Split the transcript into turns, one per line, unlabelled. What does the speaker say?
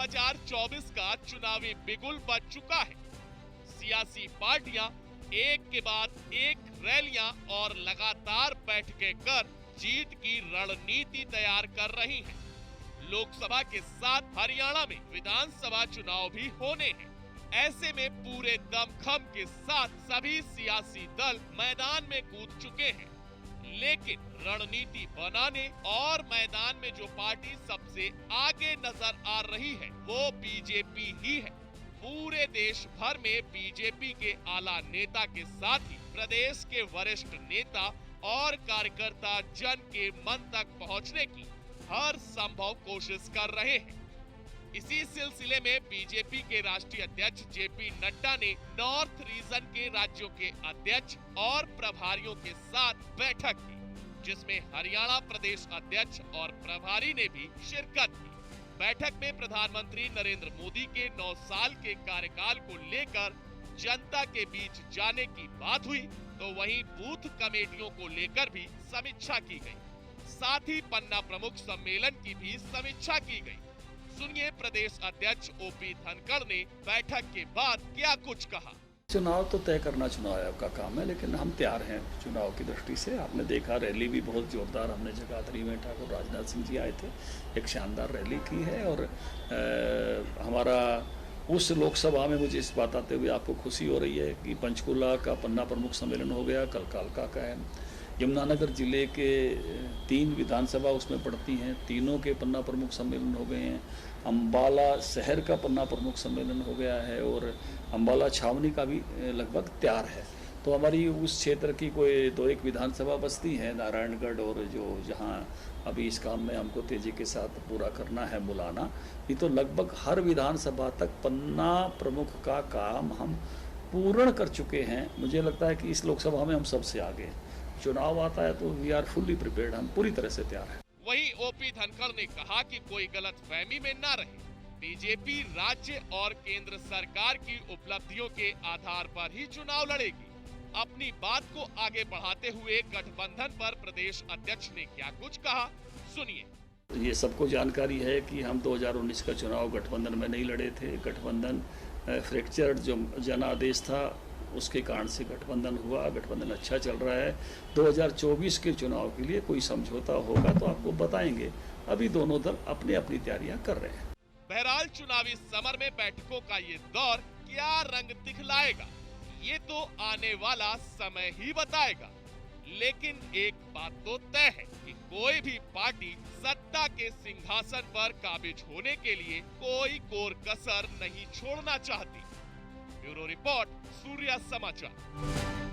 2024 का चुनावी बिगुल बज चुका है। सियासी पार्टियां एक के बाद एक रैलियां और लगातार बैठकें कर जीत की रणनीति तैयार कर रही हैं। लोकसभा के साथ हरियाणा में विधानसभा चुनाव भी होने हैं। ऐसे में पूरे दमखम के साथ सभी सियासी दल मैदान में कूद चुके हैं। लेकिन रणनीति बनाने और मैदान में जो पार्टी सबसे आगे नजर आ रही है वो बीजेपी ही है। पूरे देश भर में बीजेपी के आला नेता के साथ ही प्रदेश के वरिष्ठ नेता और कार्यकर्ता जन के मन तक पहुंचने की हर संभव कोशिश कर रहे हैं। इसी सिलसिले में बीजेपी के राष्ट्रीय अध्यक्ष जेपी नड्डा ने नॉर्थ रीजन के राज्यों के अध्यक्ष और प्रभारियों के साथ बैठक की, जिसमें हरियाणा प्रदेश अध्यक्ष और प्रभारी ने भी शिरकत की। बैठक में प्रधानमंत्री नरेंद्र मोदी के 9 साल के कार्यकाल को लेकर जनता के बीच जाने की बात हुई, तो वहीं बूथ कमेटियों को लेकर भी समीक्षा की गई। साथ ही पन्ना प्रमुख सम्मेलन की भी समीक्षा की गई। सुनिए प्रदेश अध्यक्ष ओपी धनखड़ ने बैठक के बाद क्या कुछ कहा।
चुनाव तो तय करना चुनाव आयोग का काम है, लेकिन हम तैयार हैं चुनाव की दृष्टि से। आपने देखा रैली भी बहुत जोरदार हमने जगाधरी में ठाकुर राजनाथ सिंह जी आए थे, एक शानदार रैली की है। और हमारा उस लोकसभा में मुझे इस बात आते हुए आपको खुशी हो रही है कि पंचकुला का पन्ना प्रमुख सम्मेलन हो गया, कल कालका का है। यमुनानगर जिले के 3 विधानसभा उसमें पड़ती हैं, तीनों के पन्ना प्रमुख सम्मेलन हो गए हैं। अम्बाला शहर का पन्ना प्रमुख सम्मेलन हो गया है और अम्बाला छावनी का भी लगभग तैयार है। तो हमारी उस क्षेत्र की कोई 2-1 विधानसभा बस्ती है, नारायणगढ़, और जो जहां अभी इस काम में हमको तेजी के साथ पूरा करना है मुलाना, ये तो लगभग हर विधानसभा तक पन्ना प्रमुख का काम हम पूर्ण कर चुके हैं। मुझे लगता है कि इस लोकसभा में हम सबसे आगे। चुनाव आता है तो वी आर फुल्ली प्रिपेयर्ड, हम पूरी तरह से तैयार हैं।
वहीं ओपी धनखड़ ने कहा कि कोई गलतफहमी में न रहे, बीजेपी राज्य और केंद्र सरकार की उपलब्धियों के आधार पर ही चुनाव लड़ेगी। अपनी बात को आगे बढ़ाते हुए गठबंधन पर प्रदेश अध्यक्ष ने क्या कुछ कहा, सुनिए।
ये सबको जानकारी है कि हम 2019 का चुनाव गठबंधन में नहीं लड़े थे। गठबंधन फ्रैक्चर्ड जो जनादेश था उसके कारण से गठबंधन हुआ। गठबंधन अच्छा चल रहा है। 2024 के चुनाव के लिए कोई समझौता होगा तो आपको बताएंगे। अभी दोनों दल अपनी अपनी तैयारियां कर रहे हैं।
बहरहाल चुनावी समर में बैठकों का ये दौर क्या रंग दिखलाएगा, ये तो आने वाला समय ही बताएगा। लेकिन एक बात तो तय है कि कोई भी पार्टी सत्ता के सिंहासन पर काबिज होने के लिए कोई कोर कसर नहीं छोड़ना चाहती। ब्यूरो रिपोर्ट, सूर्या समाचार।